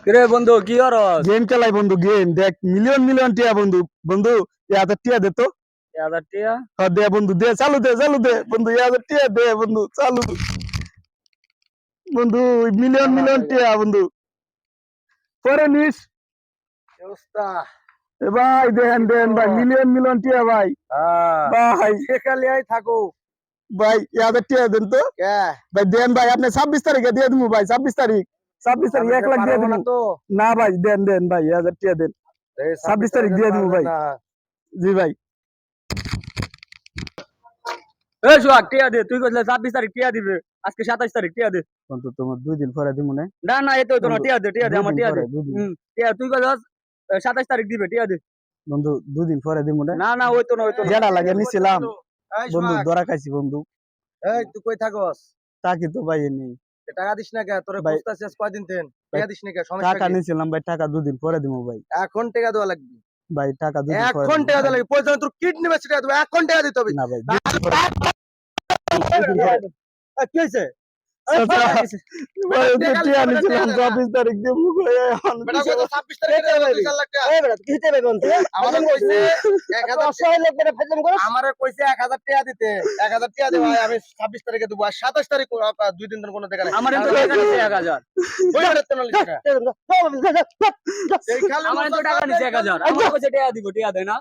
কিরে বন্ধু কি করস? গেম চালাই বন্ধু, গেম দেখ, মিলিয়ন মিলিয়ন টিয়া বন্ধু। বন্ধু 1000 টিয়া দে তো। 1000 টাকা? হ্যাঁ দে বন্ধু, দে, চালু দে, চালু দে বন্ধু, 1000 টিয়া দে বন্ধু, চালু বন্ধু। মিলিয়ন মিলিয়ন টিয়া বন্ধু, পরে নিস। কি অবস্থা? এ ভাই দেন দেন ভাই, মিলিয়ন মিলিয়ন টিয়া ভাই। ভাই সেখানে থাকো। ভাই 1000 টিয়া দেন তো কে? ভাই, দেন ভাই, আপনি 26 তারিখে দিয়ে দেবো ভাই, 26 তারিখ 1 লাখ দিয়ে পারবো দেবো। না তো। না ভাই, দেন দেন ভাই, 1000 টিয়া দেন, 26 তারিখ দিয়ে দেবো ভাই। জি ভাই। এই সোহাগ টিয়া দে, তুই কইলে 26 তারিখ টিয়া দিবে, আজকে 27 তারিখ টিয়া দে। বন্ধু তোমার 2 দিন পরে দিব না না না এতো তো না, বন্ধু, টিয়া দে, টিয়া দে, 2 আমার দিন টিয়া দে। পরে, 2 দিন টিয়া তুই কইলস 27 তারিখ দিবে, টিয়া দে। বন্ধু, 2 দিন পরে দিব না। না না ওইতো না, ওইতো না। যেটা লাগে নিছিলাম এই বন্ধু, সোহাগ, ধরা খাইছি বন্ধু। এই তুই কই থাকস? টাকা তো ভাই নেই টাকা দিস না কে? তোরে ভাই। খুঁজতাছিস আজ কয়দিন তেন, ভাই, টাকা দিস না কে? সমস্যা টাকা কি? নিছিলাম ভাই, টাকা 2 দিন পরে দিব ভাই। এখন টাকা দেওয়া লাগবে। ভাই টাকা 2 দিন পরে এখন দিব টাকা ভাই। দেওয়া লাগবে, প্রয়োজন তোর কিডনি বেচে টাকা দেবো, এখন টাকা দিতে হবে। না ভাই, 2 দিন পরে, 2 দিন পরে। কি হয়েছে? চাচা, ভাই ওই যে টিয়া নিছিলাম 26 তারিখ দিব ভাই, এখন বেটা কই তো 26 তারিখে দেবে 2 লাখ টাকা। এই বেটা কি দিতে হবে বন্ধু? আমারে কইছে 1000 অসহায় লোক বেটা ফাজলাম করছ। আমারে কইছে 1000 টাকা দিতে। 1000 টাকা দে ভাই, আমি 26 তারিখে দেব। আর 27 তারিখ 2 দিন ধরে কোনো টাকা নাই। আমারে তো টাকা নিছে 1000। ওই বেটা তো নালিশ টাকা। এই খালি আমারে তো টাকা নিছে 1000। আমারে কইছে টাকা দিব, টাকা দেয় না।